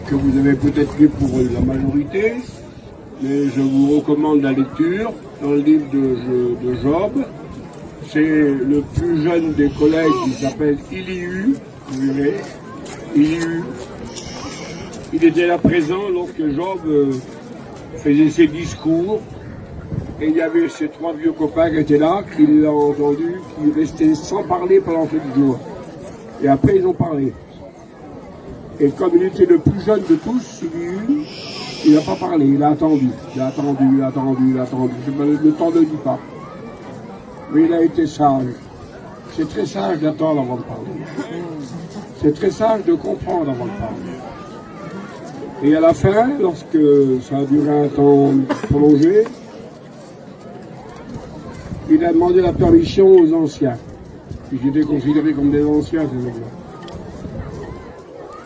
que vous avez peut-être lu pour la majorité, mais je vous recommande la lecture dans le livre de Job. C'est le plus jeune des collègues qui s'appelle Elihu, vous verrez, Elihu. Il était là présent lorsque Job faisait ses discours, et il y avait ces trois vieux copains qui étaient là, qui l'ont entendu, qui restaient sans parler pendant 7 jours. Et après, ils ont parlé. Et comme il était le plus jeune de tous, il n'a pas parlé, il a attendu. Il a attendu. Le temps ne dit pas. Mais il a été sage. C'est très sage d'attendre avant de parler. C'est très sage de comprendre avant de parler. Et à la fin, lorsque ça a duré un temps prolongé, il a demandé la permission aux anciens. Ils étaient considérés comme des anciens, ces hommes-là.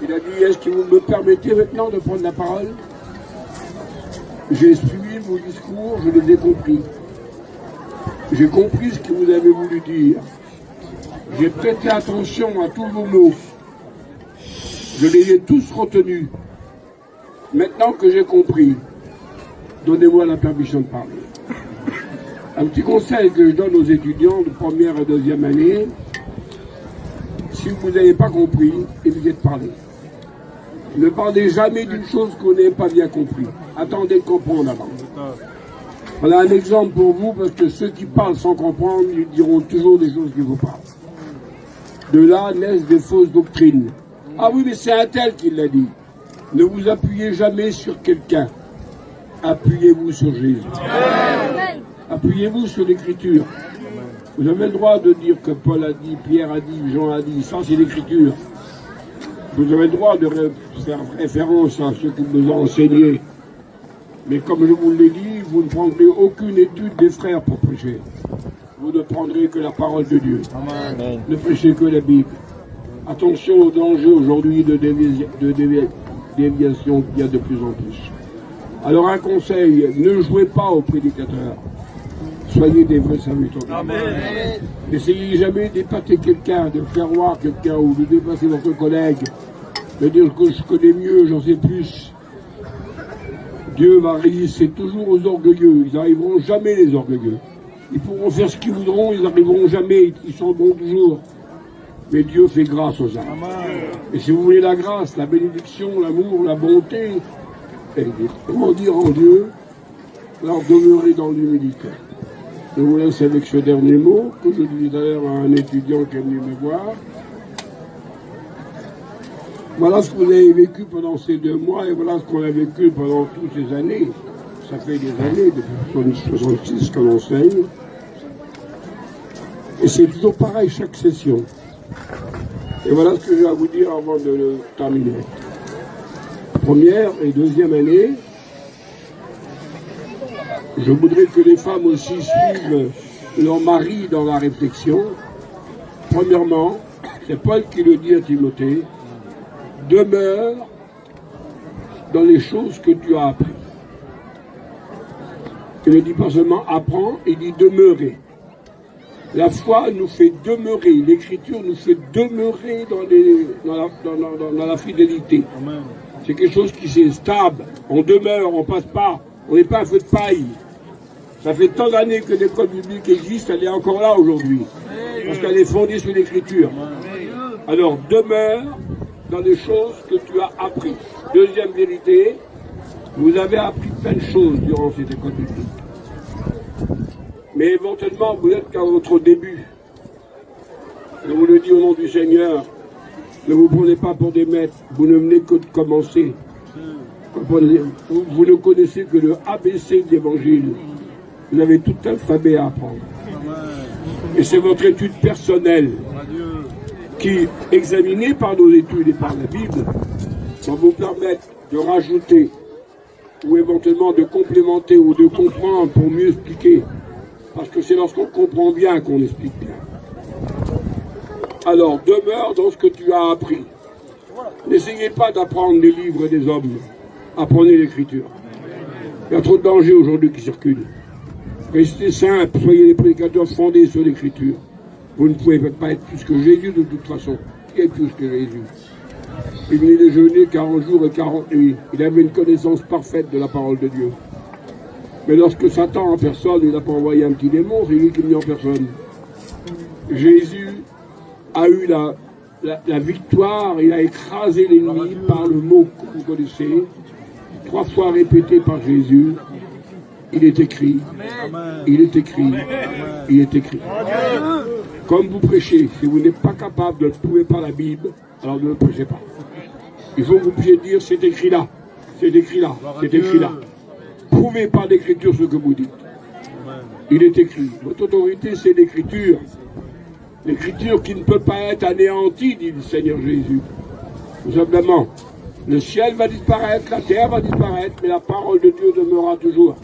Il a dit, est-ce que vous me permettez maintenant de prendre la parole? J'ai suivi vos discours, je les ai compris. J'ai compris ce que vous avez voulu dire. J'ai prêté attention à tous vos mots. Je les ai tous retenus. Maintenant que j'ai compris, donnez-moi la permission de parler. Un petit conseil que je donne aux étudiants de première et deuxième année, si vous n'avez pas compris, évitez de parler. Ne parlez jamais d'une chose qu'on n'ait pas bien compris. Attendez de comprendre avant. Voilà un exemple pour vous, parce que ceux qui parlent sans comprendre, ils diront toujours des choses qui vous parlent. De là naissent des fausses doctrines. Ah oui, mais c'est un tel qui l'a dit. Ne vous appuyez jamais sur quelqu'un. Appuyez-vous sur Jésus. Appuyez-vous sur l'Écriture. Vous avez le droit de dire que Paul a dit, Pierre a dit, Jean a dit. Ça, c'est l'Écriture. Vous avez le droit de faire référence à ce que vous ont enseigné. Mais comme je vous l'ai dit, vous ne prendrez aucune étude des frères pour prêcher. Vous ne prendrez que la parole de Dieu. Amen. Ne prêchez que la Bible. Attention aux dangers aujourd'hui de déviation qu'il y a de plus en plus. Alors un conseil, ne jouez pas au prédicateur. Soyez des vrais serviteurs. N'essayez jamais d'épater quelqu'un, de faire voir quelqu'un ou de dépasser votre collègue, de dire que je connais mieux, j'en sais plus. Dieu va résister toujours aux orgueilleux. Ils n'arriveront jamais, les orgueilleux. Ils pourront faire ce qu'ils voudront, ils n'arriveront jamais, ils sont bons toujours. Mais Dieu fait grâce aux âmes. Et si vous voulez la grâce, la bénédiction, l'amour, la bonté, et grandir en Dieu, alors demeurez dans l'humilité. Je vous laisse avec ce dernier mot que je dis d'ailleurs à un étudiant qui est venu me voir. Voilà ce que vous avez vécu pendant ces 2 mois et voilà ce qu'on a vécu pendant toutes ces années. Ça fait des années, depuis 1966 qu'on enseigne. Et c'est toujours pareil chaque session. Et voilà ce que j'ai à vous dire avant de terminer. Première et deuxième année, je voudrais que les femmes aussi suivent leur mari dans la réflexion. Premièrement, c'est Paul qui le dit à Timothée, demeure dans les choses que tu as apprises. Il ne dit pas seulement apprends, il dit demeurer. La foi nous fait demeurer, l'Écriture nous fait demeurer dans la fidélité. C'est quelque chose qui est stable, on demeure, on passe pas, on n'est pas un feu de paille. Ça fait tant d'années que l'école biblique existe, elle est encore là aujourd'hui, parce qu'elle est fondée sur l'Écriture. Alors demeure dans les choses que tu as apprises. Deuxième vérité, vous avez appris plein de choses durant cette école biblique. Mais éventuellement, vous n'êtes qu'à votre début. Je vous le dis au nom du Seigneur, ne vous prenez pas pour des maîtres, vous ne venez que de commencer. Vous ne connaissez que le ABC de l'Évangile. Vous avez tout l'alphabet à apprendre. Et c'est votre étude personnelle qui, examinée par nos études et par la Bible, va vous permettre de rajouter ou éventuellement de complémenter ou de comprendre pour mieux expliquer. Parce que c'est lorsqu'on comprend bien qu'on explique bien. Alors, demeure dans ce que tu as appris. N'essayez pas d'apprendre les livres des hommes. Apprenez l'Écriture. Il y a trop de dangers aujourd'hui qui circulent. Restez simples, soyez des prédicateurs fondés sur l'Écriture. Vous ne pouvez pas être plus que Jésus de toute façon. Qui est plus que Jésus? Il venait de jeûner 40 jours et 40 nuits. Il avait une connaissance parfaite de la parole de Dieu. Mais lorsque Satan en personne, il n'a pas envoyé un petit démon, c'est lui qui est venu en personne. Jésus a eu la victoire, il a écrasé l'ennemi par le mot que vous connaissez, 3 fois répété par Jésus. Il est écrit, il est écrit, il est écrit. Comme vous prêchez, si vous n'êtes pas capable de le prouver par la Bible, alors ne le prêchez pas. Il faut que vous puissiez dire, c'est écrit là, c'est écrit là, c'est écrit là. Prouvez par l'écriture ce que vous dites. Il est écrit. Votre autorité, c'est l'écriture. L'écriture qui ne peut pas être anéantie, dit le Seigneur Jésus. Tout simplement, le ciel va disparaître, la terre va disparaître, mais la parole de Dieu demeurera toujours.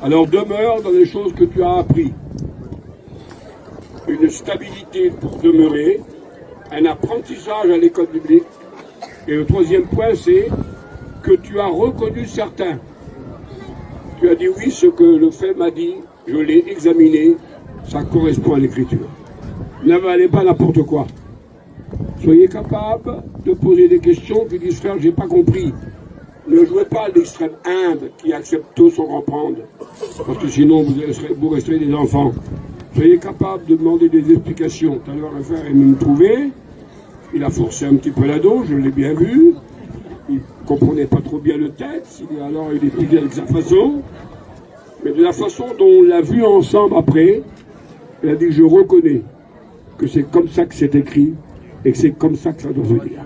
Alors demeure dans les choses que tu as appris. Une stabilité pour demeurer, un apprentissage à l'école biblique. Et le 3e point, c'est que tu as reconnu certains. Tu as dit oui, ce que le fait m'a dit, je l'ai examiné, ça correspond à l'écriture. N'avalez pas n'importe quoi. Soyez capable de poser des questions qui disent frère, j'ai pas compris. Ne jouez pas à l'extrême humble qui accepte tout sans reprendre. Parce que sinon vous resterez des enfants. Soyez capable de demander des explications. Tout à l'heure, le frère est venu me trouver. Il a forcé un petit peu la dose, je l'ai bien vu. Il ne comprenait pas trop bien le texte. Alors il expliquait avec sa façon. Mais de la façon dont on l'a vu ensemble après, il a dit je reconnais que c'est comme ça que c'est écrit et que c'est comme ça que ça doit se dire.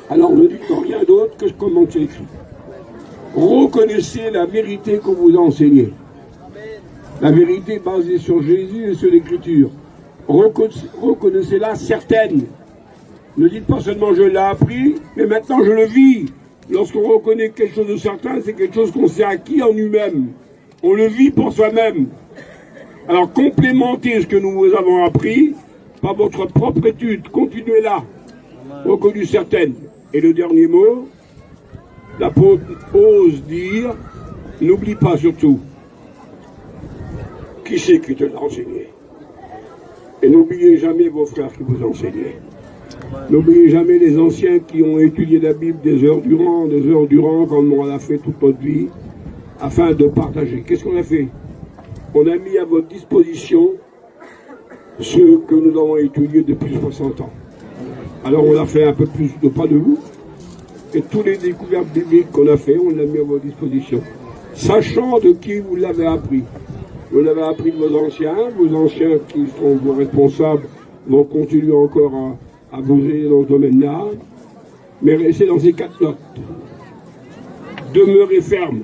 Alors ne dites rien d'autre que comment c'est écrit. Reconnaissez la vérité qu'on vous a enseignée. La vérité basée sur Jésus et sur l'Écriture. Reconnaissez-la certaine. Ne dites pas seulement je l'ai appris, mais maintenant je le vis. Lorsqu'on reconnaît quelque chose de certain, c'est quelque chose qu'on s'est acquis en lui-même. On le vit pour soi-même. Alors complémentez ce que nous vous avons appris par votre propre étude. Continuez là. Reconnu certaine. Et le dernier mot, l'apôtre ose dire, n'oublie pas surtout, qui c'est qui te l'a enseigné? Et n'oubliez jamais vos frères qui vous enseignaient. N'oubliez jamais les anciens qui ont étudié la Bible des heures durant, comme on l'a fait toute notre vie, afin de partager. Qu'est-ce qu'on a fait? On a mis à votre disposition ce que nous avons étudié depuis 60 ans. Alors on a fait un peu plus de pas de vous, et toutes les découvertes bibliques qu'on a fait, on l'a mis à votre disposition. Sachant de qui vous l'avez appris. Vous l'avez appris de vos anciens qui sont vos responsables vont continuer encore à vous aider dans ce domaine-là, mais restez dans ces 4 notes. Demeurez ferme.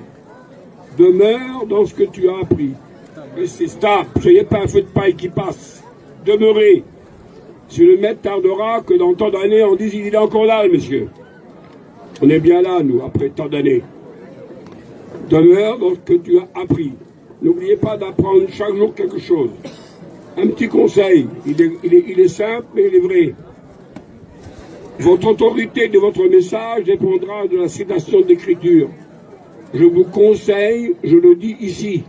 Demeure dans ce que tu as appris. Restez stable. Soyez pas un feu de paille qui passe. Demeurez. Si le maître tardera, que dans tant d'années, on dise il est encore là, le monsieur. On est bien là, nous, après tant d'années. Demeure dans ce que tu as appris. N'oubliez pas d'apprendre chaque jour quelque chose. Un petit conseil, il est simple, mais il est vrai. Votre autorité de votre message dépendra de la citation d'écriture. Je vous conseille, je le dis ici,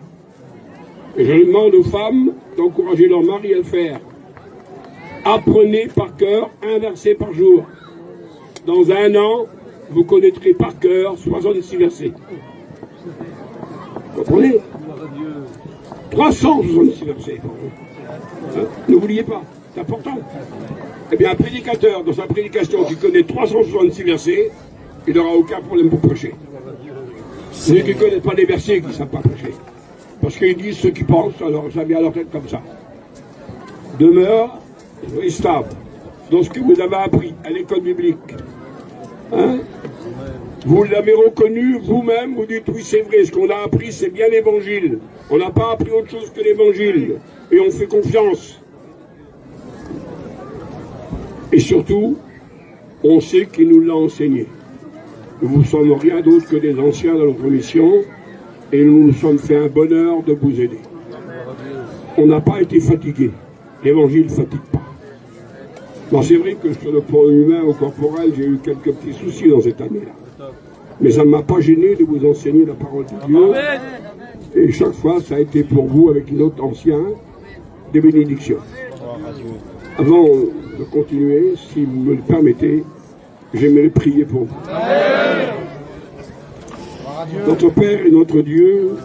et je demande aux femmes d'encourager leur mari à le faire. Apprenez par cœur un verset par jour. Dans 1 an, vous connaîtrez par cœur 66 versets. Vous comprenez? 366 versets. Hein? N'oubliez pas, c'est important. Eh bien, un prédicateur, dans sa prédication, qui connaît 366 versets, il n'aura aucun problème pour prêcher. Ceux qui ne connaissent pas les versets, qui ne savent pas prêcher. Parce qu'ils disent ce qu'ils pensent, alors ça vient à leur tête comme ça. Demeure, soyez stable dans ce que vous avez appris à l'école biblique. Hein? Vous l'avez reconnu vous-même, vous dites oui c'est vrai, ce qu'on a appris c'est bien l'évangile. On n'a pas appris autre chose que l'évangile. Et on fait confiance. Et surtout, on sait qu'il nous l'a enseigné. Nous ne sommes rien d'autre que des anciens dans notre mission et nous nous sommes fait un bonheur de vous aider. On n'a pas été fatigués. L'évangile ne fatigue pas. Bon, c'est vrai que sur le plan humain ou corporel, j'ai eu quelques petits soucis dans cette année-là. Mais ça ne m'a pas gêné de vous enseigner la parole de Dieu. Et chaque fois, ça a été pour vous, avec les autres anciens, des bénédictions. Avant de continuer, si vous me le permettez, J'aimerais prier pour vous. Notre Père et notre Dieu,